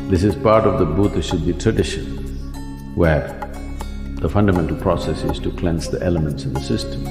This is part of the Bhuta tradition, where the fundamental process is to cleanse the elements in the system.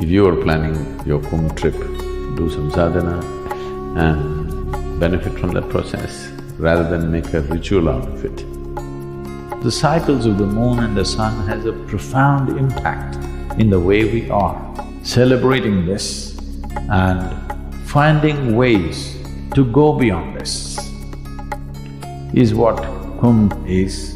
If you are planning your Kumbh trip, do some sadhana and benefit from that process rather than make a ritual out of it. The cycles of the moon and the sun has a profound impact in the way we are. Celebrating this and finding ways to go beyond this is what Kumbh is.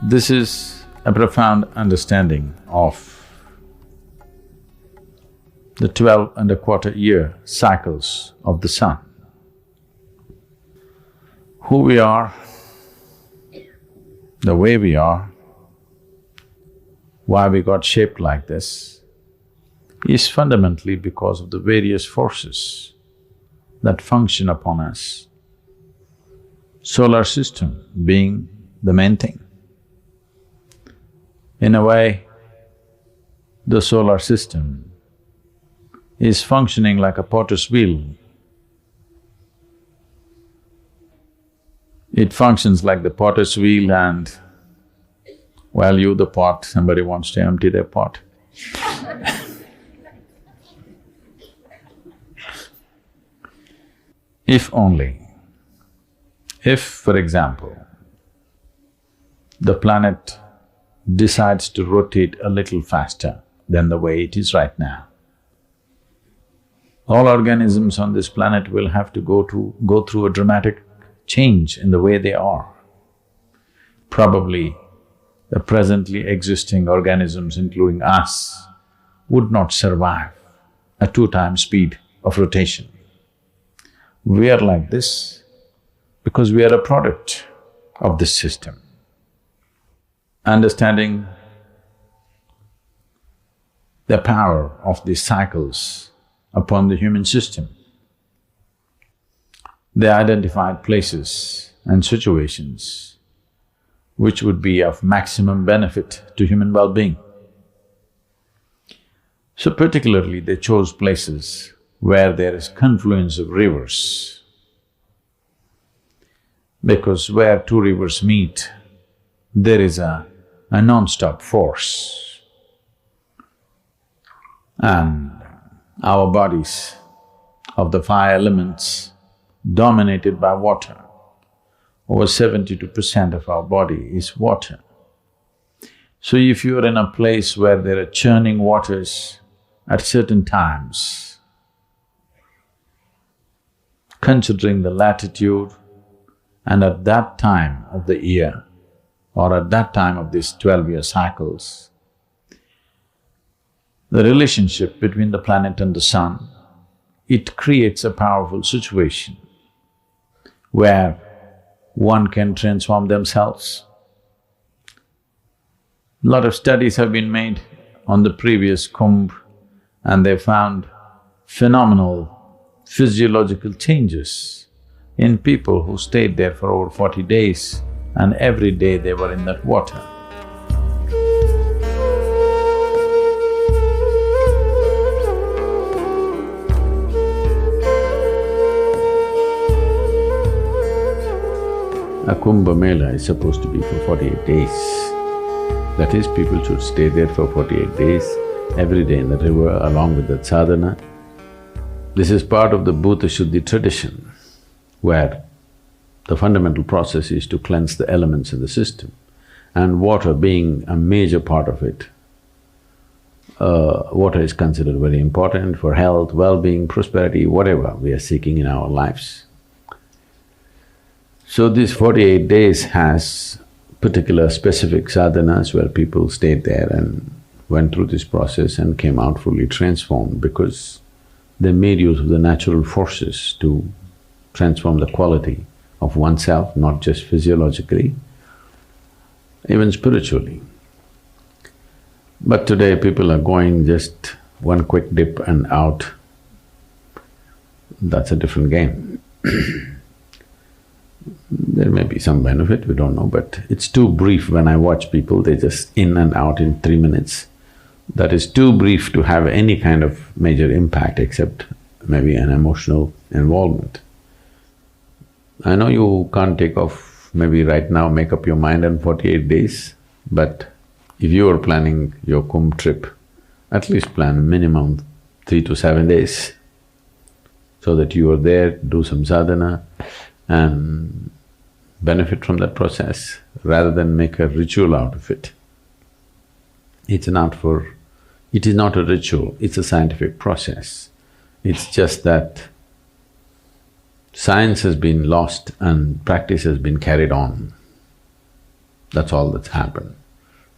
This is a profound understanding of the 12.25-year cycles of the sun. Who we are, the way we are, why we got shaped like this, is fundamentally because of the various forces that function upon us. Solar system being the main thing. In a way, the solar system is functioning like a potter's wheel. It functions like the potter's wheel and while you the pot, somebody wants to empty their pot. If only, if, for example, the planet decides to rotate a little faster than the way it is right now, all organisms on this planet will have to go through a dramatic change in the way they are. Probably the presently existing organisms, including us, would not survive a 2 times speed of rotation. We are like this because we are a product of this system. Understanding the power of these cycles upon the human system, they identified places and situations which would be of maximum benefit to human well-being. So particularly they chose places where there is confluence of rivers, because where 2 rivers meet, there is a non-stop force. And our bodies of the 5 elements dominated by water, over 72% of our body is water. So if you are in a place where there are churning waters at certain times, considering the latitude and at that time of the year, or at that time of these 12-year cycles, the relationship between the planet and the sun, it creates a powerful situation where one can transform themselves. A lot of studies have been made on the previous Kumbh and they found phenomenal physiological changes in people who stayed there for over 40 days and every day they were in that water. A Kumbh Mela is supposed to be for 48 days. That is, people should stay there for 48 days, every day in the river along with that sadhana. This is part of the Bhuta tradition, where the fundamental process is to cleanse the elements in the system, and water being a major part of it. Water is considered very important for health, well-being, prosperity, whatever we are seeking in our lives. So these 48 days has particular specific sadhanas where people stayed there and went through this process and came out fully transformed because they made use of the natural forces to transform the quality of oneself, not just physiologically, even spiritually. But today people are going just one quick dip and out, that's a different game. There may be some benefit, we don't know, but it's too brief. When I watch people, they just in and out in 3 minutes. That is too brief to have any kind of major impact except maybe an emotional involvement. I know you can't take off maybe right now, make up your mind in 48 days, but if you are planning your Kumbh trip, at least plan minimum 3 to 7 days, so that you are there, do some sadhana and benefit from that process, rather than make a ritual out of it. It is not a ritual, it's a scientific process. It's just that science has been lost and practice has been carried on. That's all that's happened.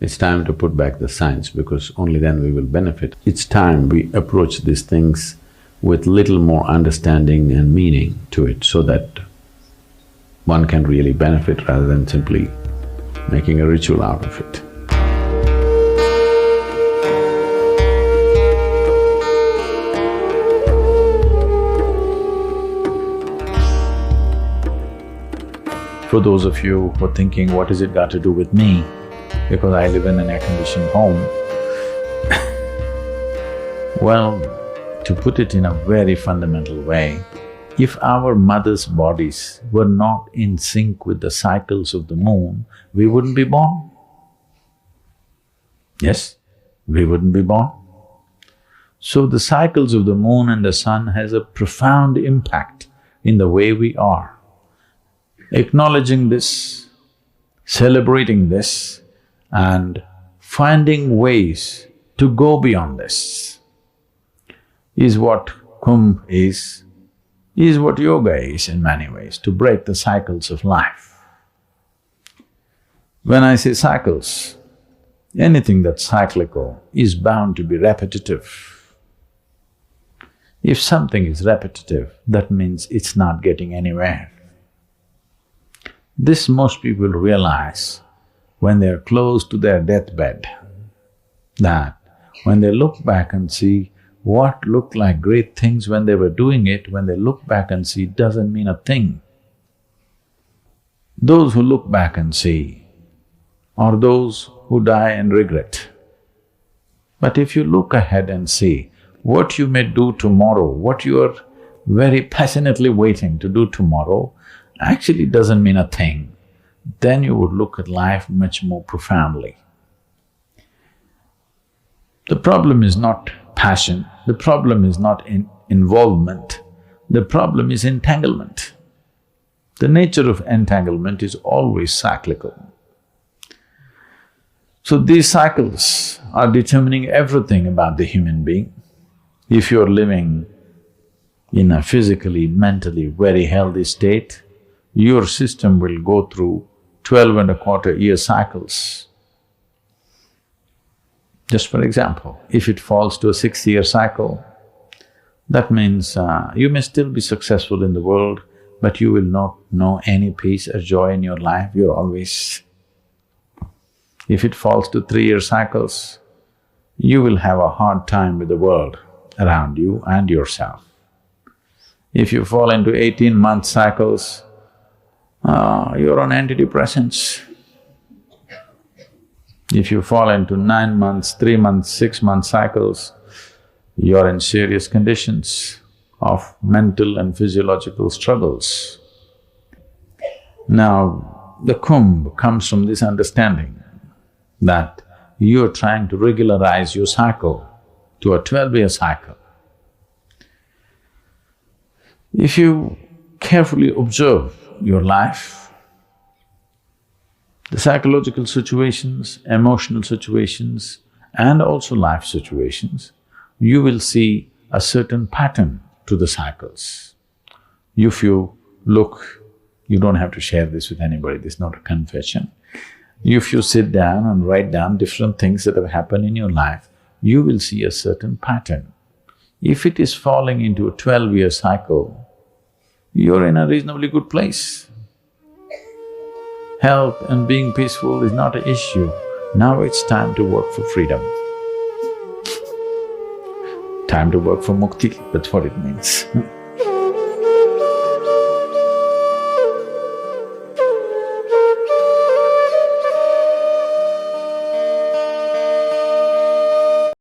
It's time to put back the science, because only then we will benefit. It's time we approach these things with little more understanding and meaning to it, so that one can really benefit rather than simply making a ritual out of it. For those of you who are thinking, what has it got to do with me, because I live in an air-conditioned home, well, to put it in a very fundamental way, if our mothers' bodies were not in sync with the cycles of the moon, we wouldn't be born. Yes, we wouldn't be born. So the cycles of the moon and the sun has a profound impact in the way we are. Acknowledging this, celebrating this, and finding ways to go beyond this is what Kumbh is what yoga is in many ways, to break the cycles of life. When I say cycles, anything that's cyclical is bound to be repetitive. If something is repetitive, that means it's not getting anywhere. This most people realize when they're close to their deathbed, that when they look back and see what looked like great things when they were doing it, when they look back and see, it doesn't mean a thing. Those who look back and see are those who die and regret. But if you look ahead and see what you may do tomorrow, what you are very passionately waiting to do tomorrow, actually doesn't mean a thing, then you would look at life much more profoundly. The problem is not passion, the problem is not involvement, the problem is entanglement. The nature of entanglement is always cyclical. So these cycles are determining everything about the human being. If you're living in a physically, mentally very healthy state, your system will go through 12.25-year cycles. Just for example, if it falls to a 6-year cycle, that means you may still be successful in the world, but you will not know any peace or joy in your life, you're always… If it falls to 3-year cycles, you will have a hard time with the world around you and yourself. If you fall into 18-month cycles, you're on antidepressants. If you fall into 9 months, 3 months, 6-month cycles, you're in serious conditions of mental and physiological struggles. Now, the Kumbh comes from this understanding that you're trying to regularize your cycle to a 12-year cycle. If you carefully observe your life, the psychological situations, emotional situations and also life situations, you will see a certain pattern to the cycles. If you look, you don't have to share this with anybody, this is not a confession. If you sit down and write down different things that have happened in your life, you will see a certain pattern. If it is falling into a 12-year cycle, you're in a reasonably good place. Health and being peaceful is not an issue. Now it's time to work for freedom. time to work for mukti, that's what it means.